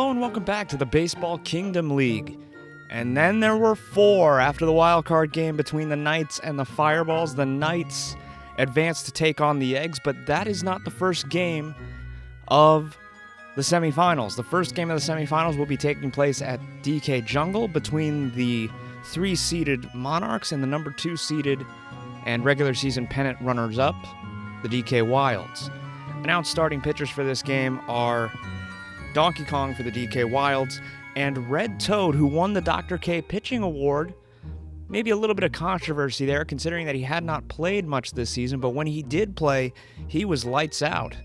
Hello and welcome back to the Baseball Kingdom League. And then there were 4 after the wild card game between the Knights and the Fireballs. The Knights advanced to take on the Eggs, but that is not the first game of the semifinals. The first game of the semifinals will be taking place at DK Jungle between the 3-seeded Monarchs and the number 2-seeded and regular season pennant runners-up, the DK Wilds. Announced starting pitchers for this game are Donkey Kong for the DK Wilds and Red Toad, who won the Dr. K Pitching Award. Maybe a little bit of controversy there, considering that he had not played much this season, but when he did play, he was lights out.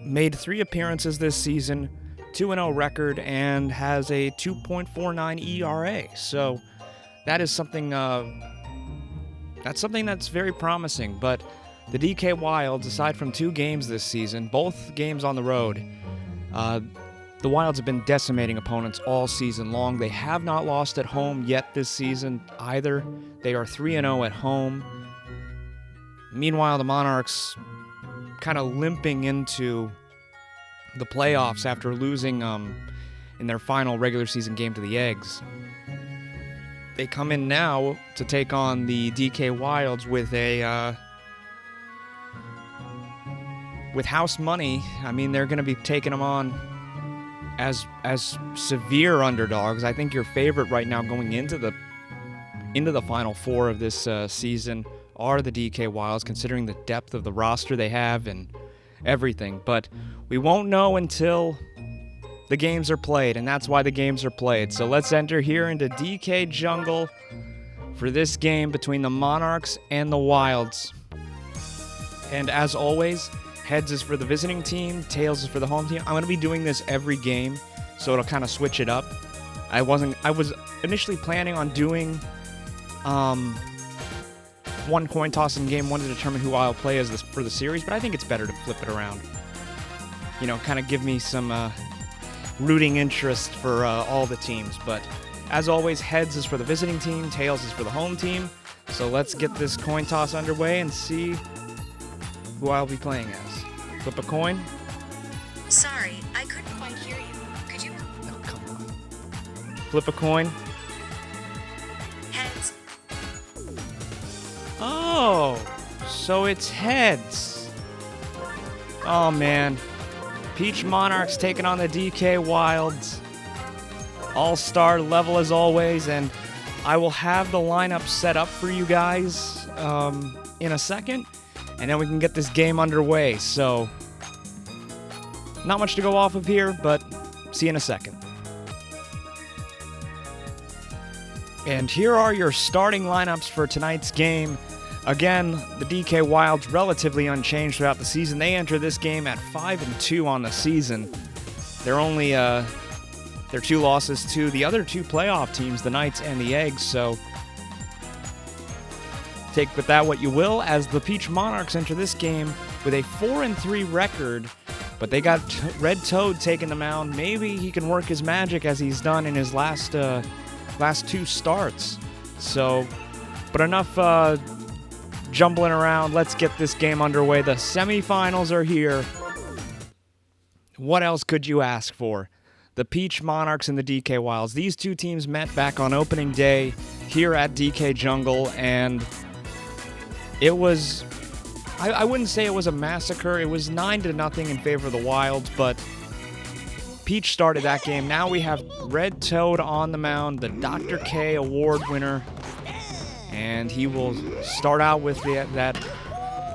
Made 3 appearances this season, 2-0 record, and has a 2.49 ERA. So that is something that's very promising. But the DK Wilds, aside from 2 games this season, both games on the road, the Wilds have been decimating opponents all season long. They have not lost at home yet this season either. They are 3-0 at home. Meanwhile, the Monarchs kind of limping into the playoffs after losing in their final regular season game to the Eggs. They come in now to take on the DK Wilds with with house money. I mean, they're going to be taking them on as severe underdogs. I think your favorite right now going into the Final Four of this season are the DK Wilds, considering the depth of the roster they have and everything. But we won't know until the games are played, and that's why the games are played. So let's enter here into DK Jungle for this game between the Monarchs and the Wilds. And as always, heads is for the visiting team, tails is for the home team. I'm going to be doing this every game, so it'll kind of switch it up. I was initially planning on doing one coin toss in game 1 to determine who I'll play as for the series, but I think it's better to flip it around. Kind of give me some rooting interest for all the teams. But as always, heads is for the visiting team, tails is for the home team. So let's get this coin toss underway and see who I'll be playing as. Flip a coin. Sorry, I couldn't quite hear you. Could you? No, come on. Flip a coin. Heads. Oh, so it's heads. Oh, man. Peach Monarchs taking on the DK Wilds. All-star level as always, and I will have the lineup set up for you guys in a second, and then we can get this game underway. So, not much to go off of here, but see you in a second. And here are your starting lineups for tonight's game. Again, the DK Wilds relatively unchanged throughout the season. They enter this game at 5-2 on the season. They're only their 2 losses to the other 2 playoff teams, the Knights and the Eggs. So take with that what you will, as the Peach Monarchs enter this game with a 4-3 record. But they got Red Toad taking the mound. Maybe he can work his magic as he's done in his last 2 starts. So, but enough jumbling around. Let's get this game underway. The semifinals are here. What else could you ask for? The Peach Monarchs and the DK Wilds. These 2 teams met back on opening day here at DK Jungle, and it was, I wouldn't say it was a massacre. It was 9-0 in favor of the Wilds, but Peach started that game. Now we have Red Toad on the mound, the Dr. K Award winner. And he will start out with that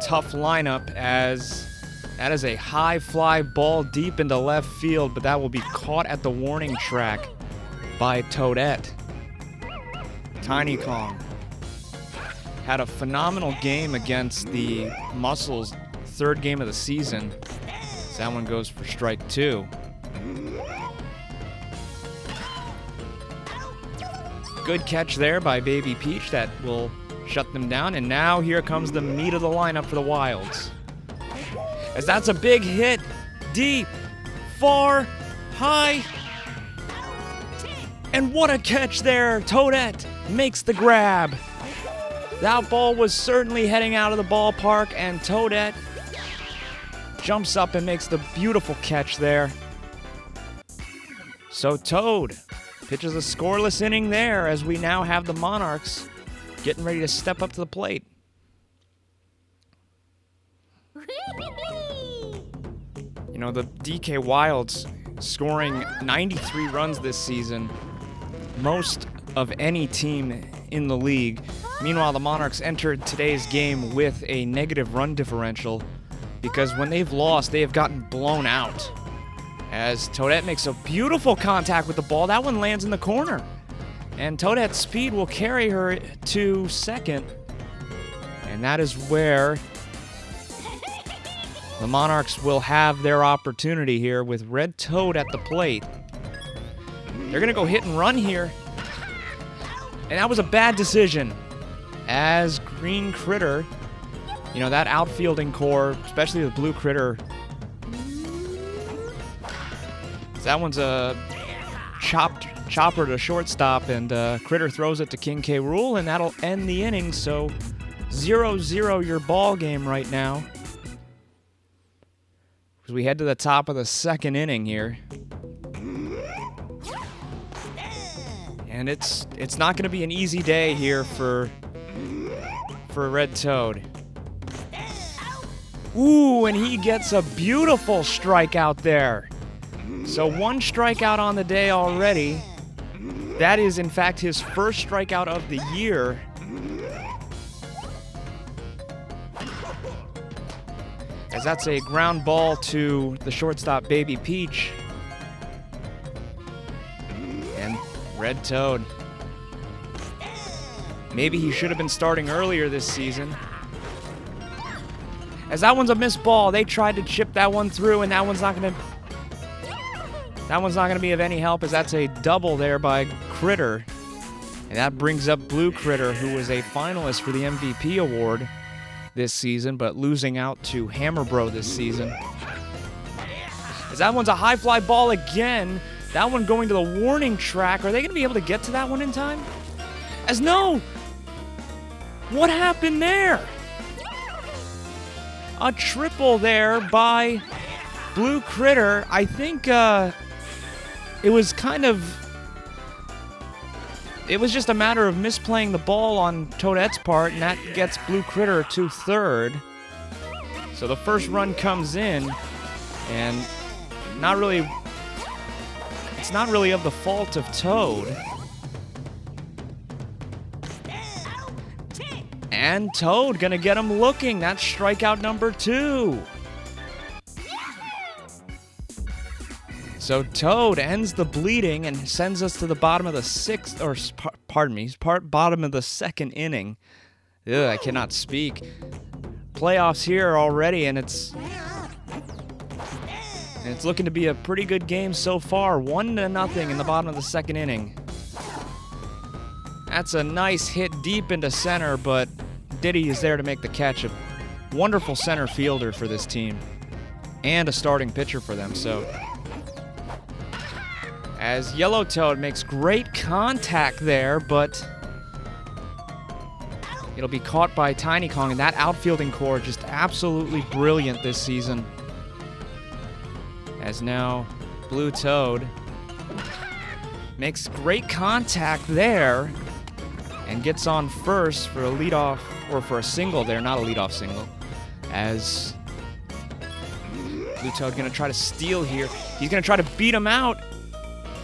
tough lineup, as that is a high fly ball deep into left field, but that will be caught at the warning track by Toadette. Tiny Kong had a phenomenal game against the Muscles, 3rd game of the season. So that one goes for strike 2. Good catch there by Baby Peach. That will shut them down. And now here comes the meat of the lineup for the Wilds. As that's a big hit. Deep. Far. High. And what a catch there. Toadette makes the grab. That ball was certainly heading out of the ballpark, and Toadette jumps up and makes the beautiful catch there. So Toad pitches a scoreless inning there as we now have the Monarchs getting ready to step up to the plate. You know, the DK Wilds scoring 93 runs this season, most of any team in the league. Meanwhile, the Monarchs entered today's game with a negative run differential because when they've lost, they have gotten blown out. As Toadette makes a beautiful contact with the ball, that one lands in the corner. And Toadette's speed will carry her to second. And that is where the Monarchs will have their opportunity here with Red Toad at the plate. They're going to go hit and run here. And that was a bad decision. As Green Kritter, you know, that outfielding core, especially the blue Kritter, that one's a chopper to shortstop, and Kritter throws it to King K. Rool, and that'll end the inning. So 0-0 your ball game right now. As we head to the top of the second inning here. And it's not going to be an easy day here for Red Toad. Ooh, and he gets a beautiful strikeout there. So one strikeout on the day already. That is, in fact, his first strikeout of the year. As that's a ground ball to the shortstop, Baby Peach. And Red Toad. Maybe he should have been starting earlier this season. As that one's a missed ball, they tried to chip that one through, and that one's not going to be of any help, as that's a double there by Kritter. And that brings up Blue Kritter, who was a finalist for the MVP award this season, but losing out to Hammerbro this season. As that one's a high fly ball again. That one going to the warning track. Are they going to be able to get to that one in time? As no! What happened there? A triple there by Blue Kritter. I think it was just a matter of misplaying the ball on Toadette's part, and that gets Blue Kritter to third. So the first run comes in, and it's not really of the fault of Toad. And Toad gonna get him looking. That's strikeout number 2. So Toad ends the bleeding and sends us to the bottom of the bottom of the second inning. Ugh, I cannot speak. Playoffs here already, and it's looking to be a pretty good game so far. 1-0 in the bottom of the second inning. That's a nice hit deep into center, but Diddy is there to make the catch. A wonderful center fielder for this team and a starting pitcher for them. So as Yellow Toad makes great contact there, but it'll be caught by Tiny Kong, and that outfielding core just absolutely brilliant this season. As now Blue Toad makes great contact there and gets on first for a leadoff, or for a single there, not a leadoff single. As Blue Toad gonna try to steal here. He's gonna try to beat him out.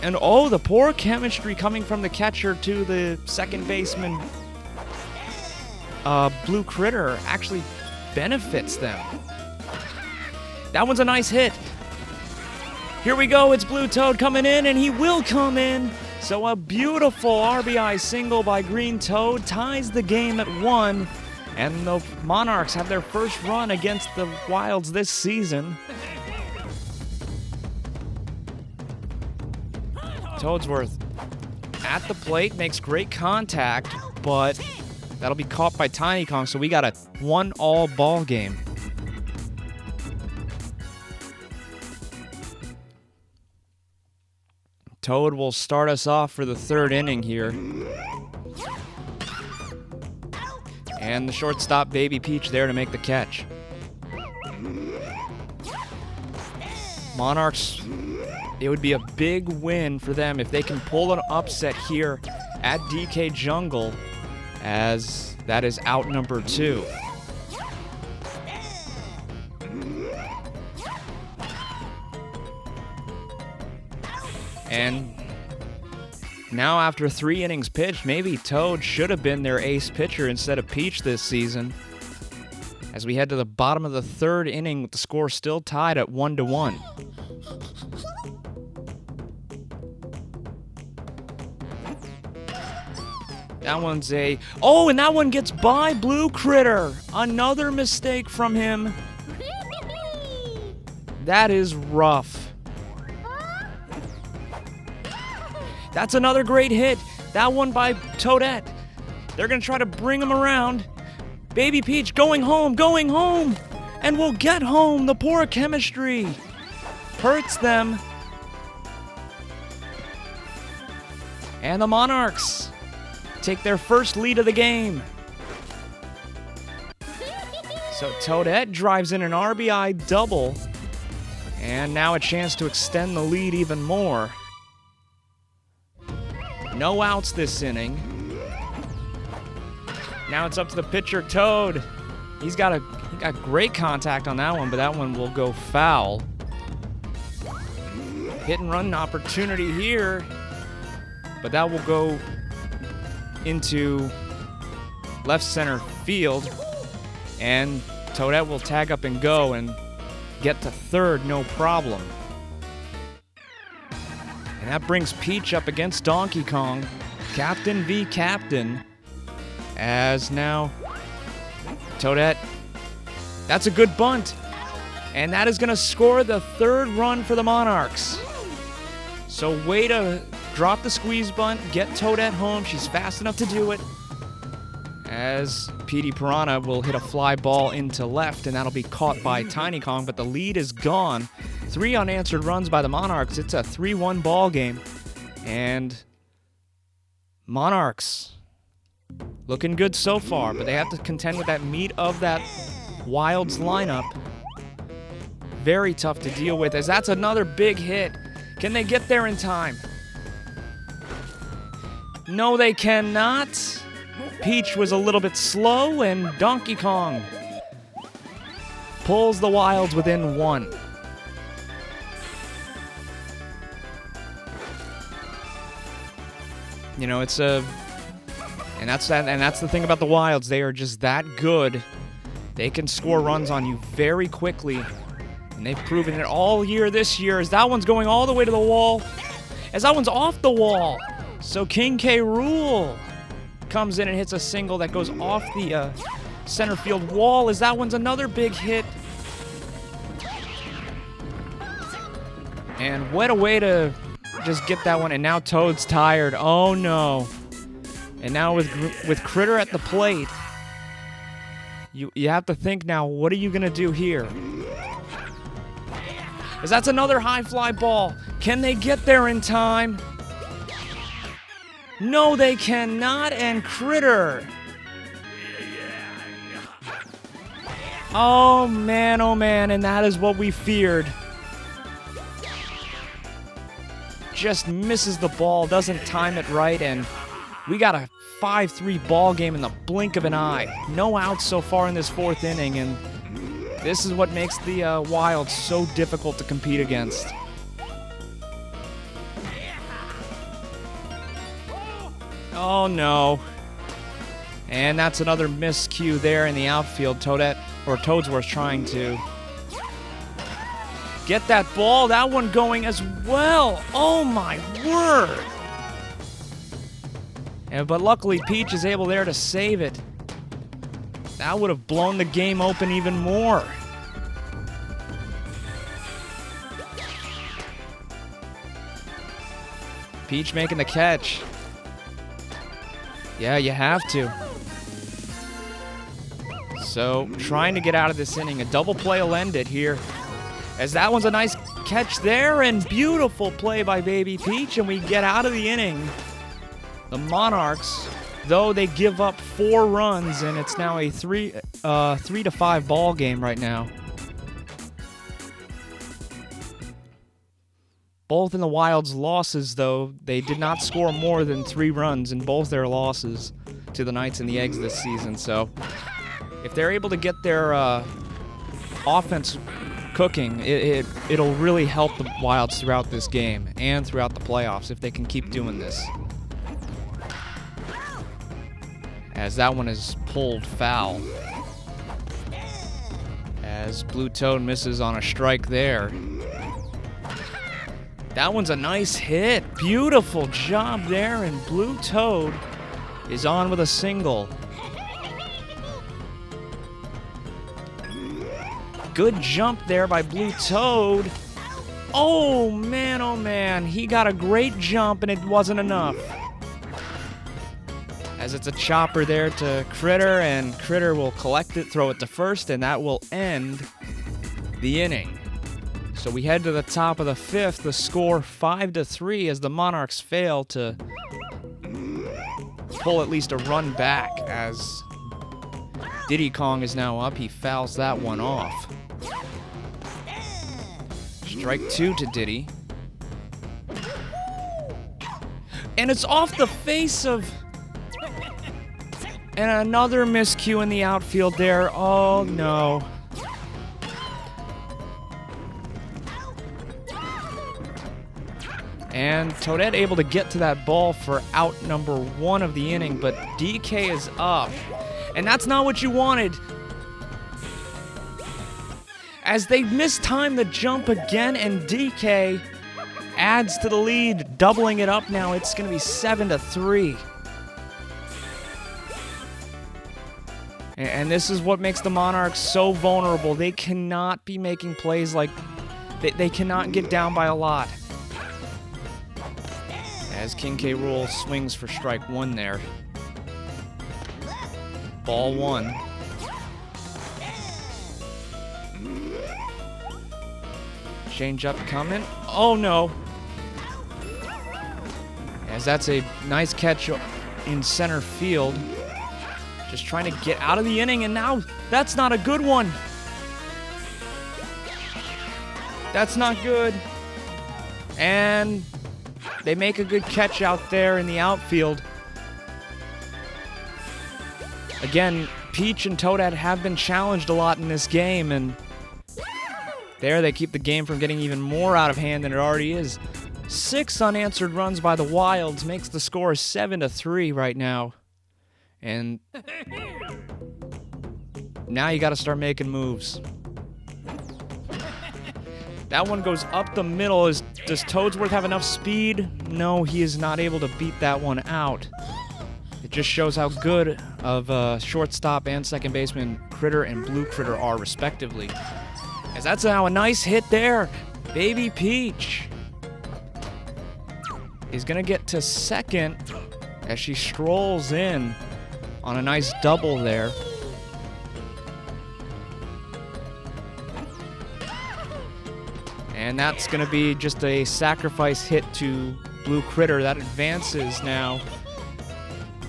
And oh, the poor chemistry coming from the catcher to the second baseman. Blue Kritter actually benefits them. That one's a nice hit. Here we go, it's Blue Toad coming in, and he will come in. So a beautiful RBI single by Green Toad ties the game at 1, and the Monarchs have their first run against the Wilds this season. Toadsworth at the plate, makes great contact, but that'll be caught by Tiny Kong, so we got a 1-all ball game. Toad will start us off for the third inning here. And the shortstop, Baby Peach, there to make the catch. Monarchs, it would be a big win for them if they can pull an upset here at DK Jungle, as that is out number 2. And now after 3 innings pitched, maybe Toad should have been their ace pitcher instead of Peach this season, as we head to the bottom of the 3rd inning with the score still tied at 1-1. That one's a... Oh, and that one gets by Blue Kritter. Another mistake from him. That is rough. That's another great hit. That one by Toadette. They're going to try to bring him around. Baby Peach going home, and will get home. The poor chemistry hurts them. And the Monarchs take their first lead of the game. So Toadette drives in an RBI double, and now a chance to extend the lead even more. No outs this inning. Now it's up to the pitcher, Toad. He got great contact on that one, but that one will go foul. Hit and run opportunity here, but that will go into left center field, and Toadette will tag up and go and get to third, no problem. And that brings Peach up against Donkey Kong, captain v. captain, as now Toadette, that's a good bunt, and that is going to score the 3rd run for the Monarchs. So way to drop the squeeze bunt, get Toadette home. She's fast enough to do it, as Petey Piranha will hit a fly ball into left, and that'll be caught by Tiny Kong, but the lead is gone. 3 unanswered runs by the Monarchs. It's a 3-1 ball game, and Monarchs looking good so far, but they have to contend with that meat of that Wilds lineup. Very tough to deal with, as that's another big hit. Can they get there in time? No, they cannot. Peach was a little bit slow, and Donkey Kong pulls the Wilds within 1. You know, it's a... And that's the thing about the Wilds. They are just that good. They can score runs on you very quickly, and they've proven it all year this year, as that one's going all the way to the wall, as that one's off the wall. So King K. Rool comes in and hits a single that goes off the center field wall, as that one's another big hit. And what a way to just get that one, and now Toad's tired. Oh no. And now with Kritter at the plate, you have to think now, what are you going to do here? As that's another high fly ball. Can they get there in time? No, they cannot, and Kritter. Oh man, and that is what we feared. Just misses the ball, doesn't time it right, and we got a 5-3 ball game in the blink of an eye. No outs so far in this 4th inning, and this is what makes the Wild so difficult to compete against. Oh no. And that's another miscue there in the outfield. Toadsworth trying to get that ball. That one going as well. Oh my word. But luckily Peach is able there to save it. That would have blown the game open even more. Peach making the catch. Yeah, you have to. So, trying to get out of this inning. A double play will end it here, as that one's a nice catch there, and beautiful play by Baby Peach, and we get out of the inning. The Monarchs, though, they give up 4 runs, and it's now a 3-5 ball game right now. Both in the Wild's losses, though, they did not score more than 3 runs in both their losses to the Knights and the Eggs this season. So if they're able to get their offense cooking, it'll really help the Wilds throughout this game and throughout the playoffs if they can keep doing this. As that one is pulled foul. As Blue Toad misses on a strike there. That one's a nice hit. Beautiful job there, and Blue Toad is on with a single. Good jump there by Blue Toad. Oh man, he got a great jump and it wasn't enough. As it's a chopper there to Kritter, and Kritter will collect it, throw it to first, and that will end the inning. So we head to the top of the 5th, the score 5-3 as the Monarchs fail to pull at least a run back, as Diddy Kong is now up. He fouls that one off. Strike 2 to Diddy. And it's off the face of... And another miscue in the outfield there. Oh no. And Toadette able to get to that ball for out number 1 of the inning, but DK is up. And that's not what you wanted. As they mistime the jump again, and DK adds to the lead, doubling it up now. It's going to be 7-3. And this is what makes the Monarchs so vulnerable. They cannot be making plays like... They cannot get down by a lot. As King K. Rool swings for strike 1 there. Ball 1. Change up coming. Oh no. As that's a nice catch in center field. Just trying to get out of the inning, and now that's not a good one. That's not good. And they make a good catch out there in the outfield. Again, Peach and Toadette have been challenged a lot in this game, and there they keep the game from getting even more out of hand than it already is. 6 unanswered runs by the Wilds makes the score 7-3 right now. And now you got to start making moves. That one goes up the middle. Does Toadsworth have enough speed? No, he is not able to beat that one out. It just shows how good of shortstop and second baseman Kritter and Blue Kritter are, respectively. As that's now a nice hit there. Baby Peach is going to get to second as she strolls in on a nice double there. And that's going to be just a sacrifice hit to Blue Kritter. That advances now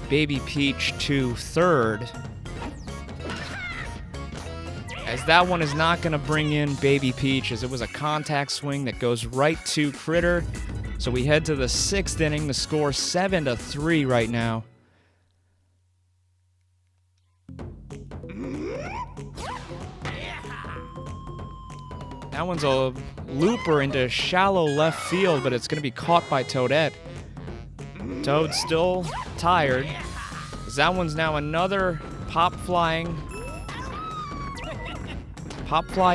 Baby Peach to third. As that one is not going to bring in Baby Peach, as it was a contact swing that goes right to Kritter. So we head to the 6th inning. The score 7-3 right now. That one's a looper into shallow left field, but it's going to be caught by Toadette. Toad's still tired. That one's now another pop fly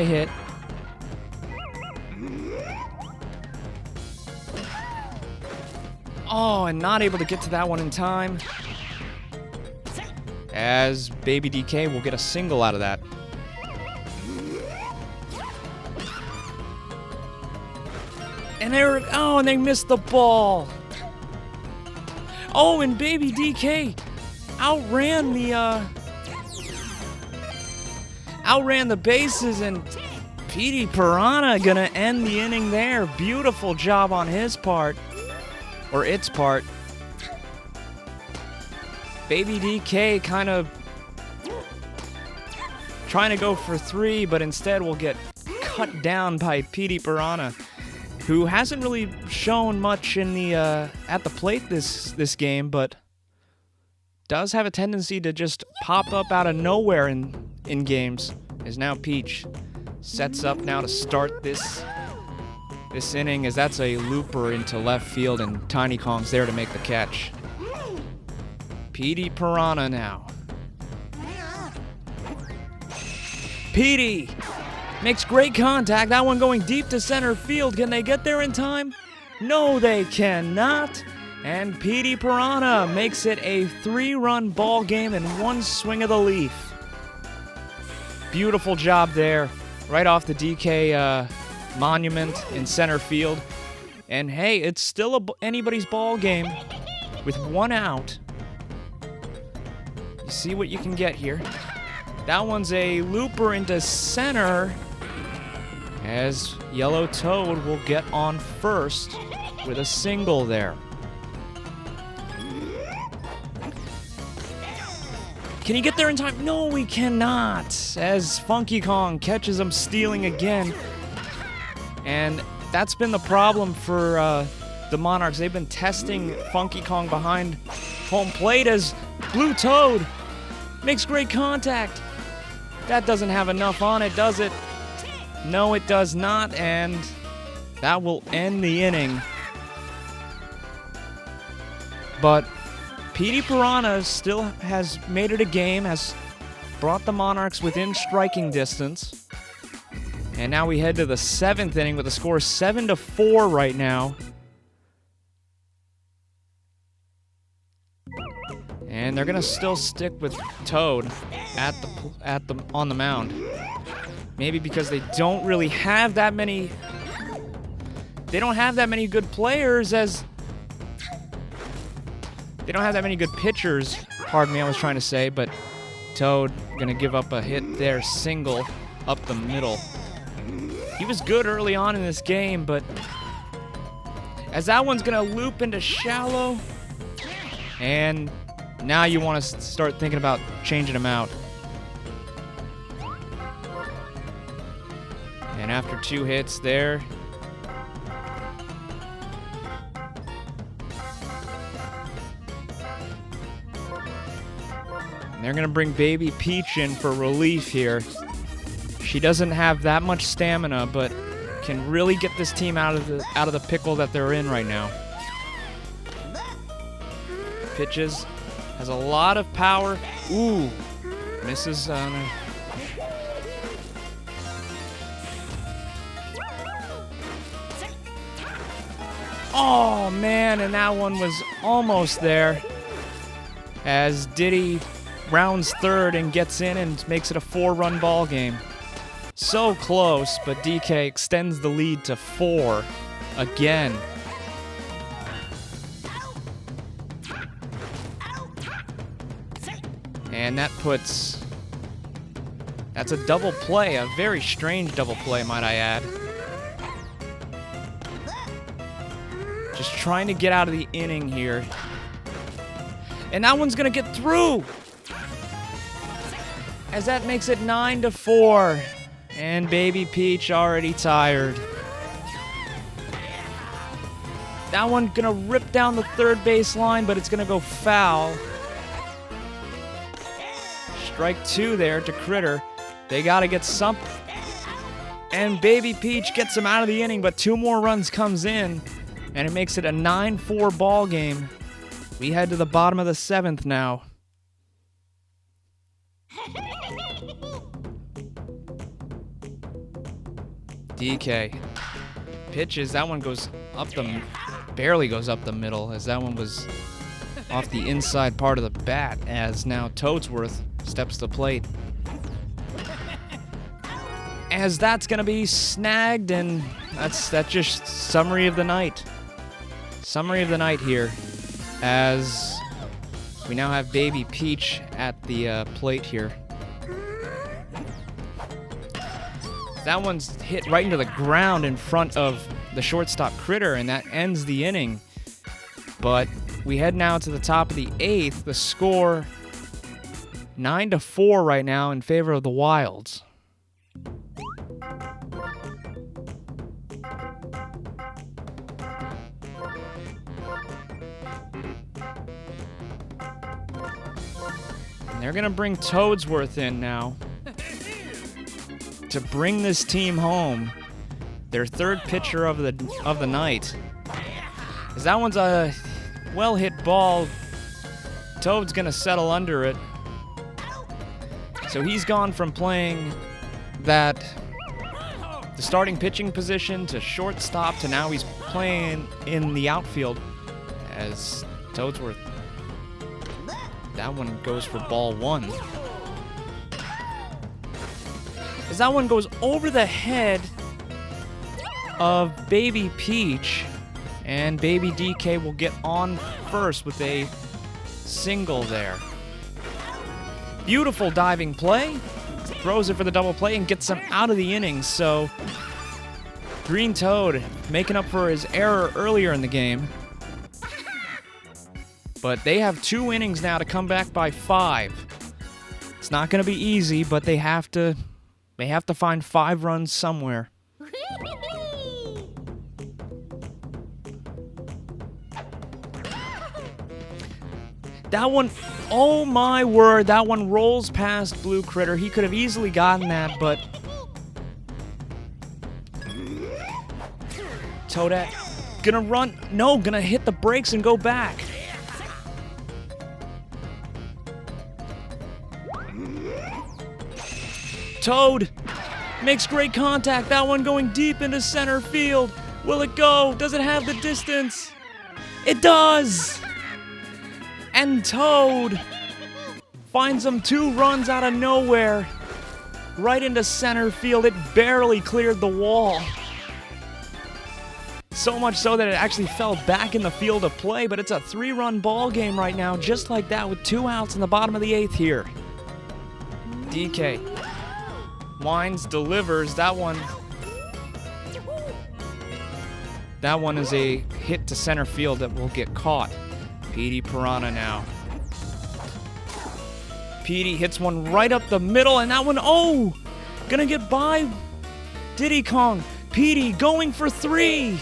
hit. Oh, and not able to get to that one in time. As Baby DK will get a single out of that. And and they missed the ball. Oh, and Baby DK outran the bases, and Petey Piranha gonna end the inning there. Beautiful job on his part, or its part. Baby DK kind of trying to go for 3, but instead will get cut down by Petey Piranha. who hasn't really shown much in the at the plate this game, but does have a tendency to just pop up out of nowhere in games, is now Peach. Sets up now to start this inning, as that's a looper into left field, and Tiny Kong's there to make the catch. Petey Piranha now. Petey makes great contact. That one going deep to center field. Can they get there in time? No, they cannot. And Petey Piranha makes it a 3-run ball game in one swing of the leaf. Beautiful job there, right off the DK monument in center field. And hey, it's still anybody's ball game with 1 out. You see what you can get here. That one's a looper into center, as Yellow Toad will get on first with a single there. Can he get there in time? No, he cannot, as Funky Kong catches him stealing again. And that's been the problem for the Monarchs. They've been testing Funky Kong behind home plate, as Blue Toad makes great contact. That doesn't have enough on it, does it? No, it does not, and that will end the inning. But Petey Piranha still has made it a game, has brought the Monarchs within striking distance. And now we head to the 7th inning with the score 7-4 right now. And they're gonna still stick with Toad on the mound. Maybe because they don't really have that many. They don't have that many good players, as they don't have that many good pitchers. Pardon me, I was trying to say, but Toad gonna give up a hit there, single up the middle. He was good early on in this game, but as that one's gonna loop into shallow, and now you want to start thinking about changing him out. And after 2 hits there, and they're gonna bring Baby Peach in for relief here. She doesn't have that much stamina, but can really get this team out of the pickle that they're in right now. Pitches. Has a lot of power. Ooh. Misses on a... Oh, man, and that one was almost there, as Diddy rounds third and gets in and makes it a 4-run ball game. So close, but DK extends the lead to 4 again. And that's a double play, a very strange double play, might I add. Just trying to get out of the inning here. And that one's gonna get through, as that makes it 9-4. And Baby Peach already tired. That one gonna rip down the third base line, but it's gonna go foul. Strike 2 there to Kritter. They gotta get something. And Baby Peach gets him out of the inning, but 2 more runs comes in, and it makes it a 9-4 ball game. We head to the bottom of the 7th now. DK pitches. That one goes up barely goes up the middle, as that one was off the inside part of the bat, as now Toadsworth steps to the plate. As that's gonna be snagged, and that's just summary of the night. Summary of the night here, as we now have Baby Peach at the plate here. That one's hit right into the ground in front of the shortstop Kritter, and that ends the inning. But we head now to the top of the 8th. The score 9-4 right now in favor of the Wilds. they're going to bring Toadsworth in now to bring this team home. Their third pitcher of the night. As that one's a well-hit ball. Toad's going to settle under it. So he's gone from playing the starting pitching position to shortstop to now he's playing in the outfield as Toadsworth. That one goes for ball one. As that one goes over the head of Baby Peach, and Baby DK will get on first with a single there. Beautiful diving play. Throws it for the double play and gets him out of the innings. So Green Toad making up for his error earlier in the game. But they have 2 innings now to come back by 5. It's not going to be easy, but they have to find 5 runs somewhere. That one, oh my word, that one rolls past Blue Kritter. He could have easily gotten that, but Toadette gonna run, no, gonna hit the brakes and go back. Toad makes great contact. That one going deep into center field. Will it go? Does it have the distance? It does! And Toad finds him 2 runs out of nowhere. Right into center field. It barely cleared the wall. So much so that it actually fell back in the field of play, but it's a 3-run ball game right now, just like that, with 2 outs in the bottom of the 8th here. DK winds, delivers. That one is a hit to center field that will get caught. Petey Piranha now. Petey hits one right up the middle, and that one, oh! Gonna get by Diddy Kong. Petey going for 3.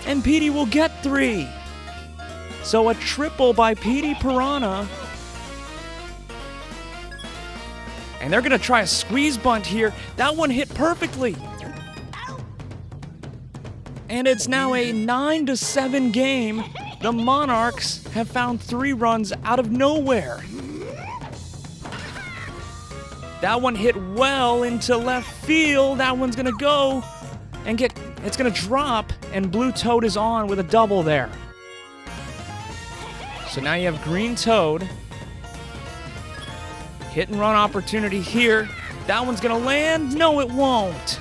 And Petey will get 3. So a triple by Petey Piranha. And they're gonna try a squeeze bunt here. That one hit perfectly. And it's now a 9-7 game. The Monarchs have found 3 runs out of nowhere. That one hit well into left field. That one's gonna go and it's gonna drop, and Blue Toad is on with a double there. So now you have Green Toad. Hit and run opportunity here. That one's gonna land. No, it won't.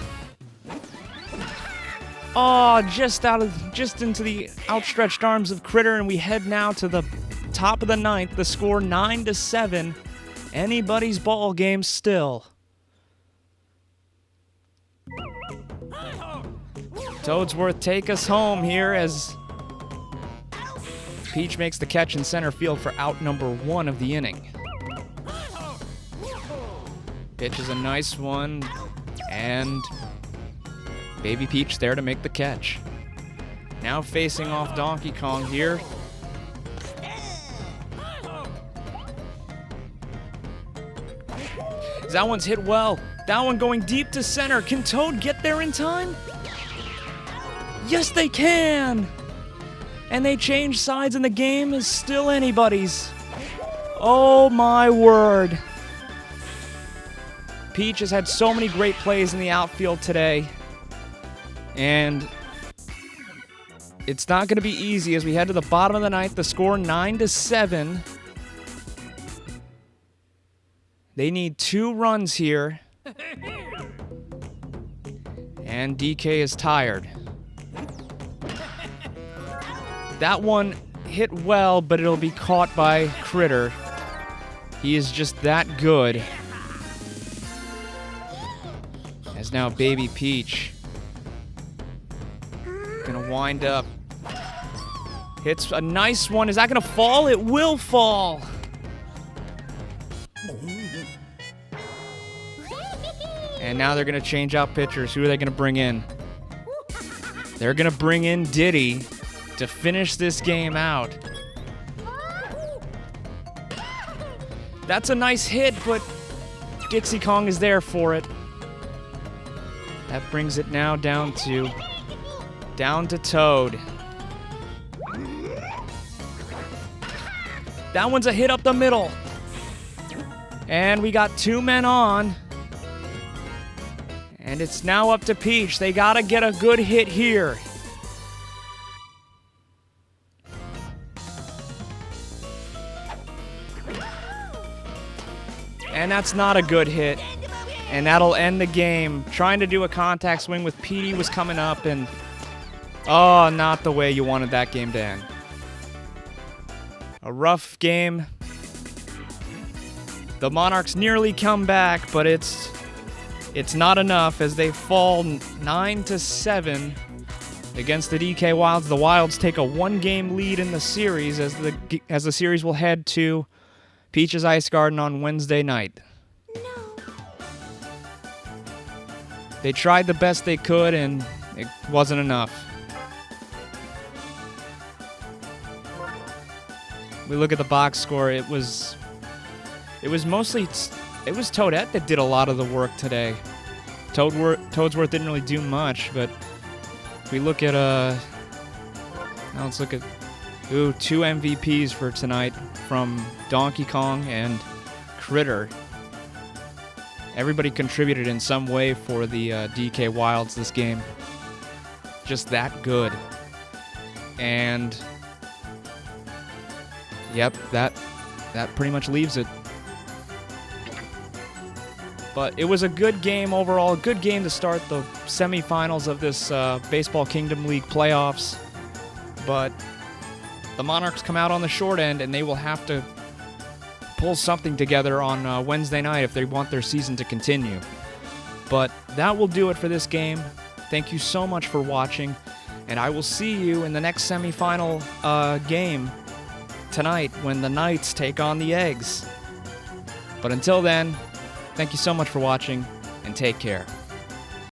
Oh, just into the outstretched arms of Kritter, and we head now to the top of the 9th. The score 9-7. Anybody's ball game still. Toadsworth take us home here as Peach makes the catch in center field for out number 1 of the inning. Pitch is a nice one, and Baby Peach there to make the catch. Now facing off Donkey Kong here. That one's hit well. That one going deep to center. Can Toad get there in time? Yes, they can! And they change sides, and the game is still anybody's. Oh my word. Peach has had so many great plays in the outfield today. And it's not going to be easy as we head to the bottom of the 9th. The score 9-7. They need 2 runs here. And DK is tired. That one hit well, but it'll be caught by Kritter. He is just that good. As now Baby Peach gonna wind up. Hits a nice one. Is that gonna fall? It will fall. And now they're gonna change out pitchers. Who are they gonna bring in? They're gonna bring in Diddy to finish this game out. That's a nice hit, but Diddy Kong is there for it. That brings it now down to Toad. That one's a hit up the middle. And we got 2 men on. And it's now up to Peach. They gotta get a good hit here. And that's not a good hit. And that'll end the game. Trying to do a contact swing with Petey was coming up, and oh, not the way you wanted that game to end. A rough game. The Monarchs nearly come back, but it's not enough as they fall 9-7 against the DK Wilds. The Wilds take a 1-game lead in the series as the series will head to Peach's Ice Garden on Wednesday night. They tried the best they could, and it wasn't enough. We look at the box score. It was Toadette that did a lot of the work today. Toadsworth didn't really do much, but if we look at now let's look at 2 MVPs for tonight from Donkey Kong and Kritter. Everybody contributed in some way for the DK Wilds this game. Just that good. And yep, that pretty much leaves it. But it was a good game overall, a good game to start the semifinals of this Baseball Kingdom League playoffs. But the Monarchs come out on the short end, and they will have to pull something together on Wednesday night if they want their season to continue. But that will do it for this game. Thank you so much for watching, and I will see you in the next semifinal game tonight when the Knights take on the Eggs. But until then, thank you so much for watching, and take care.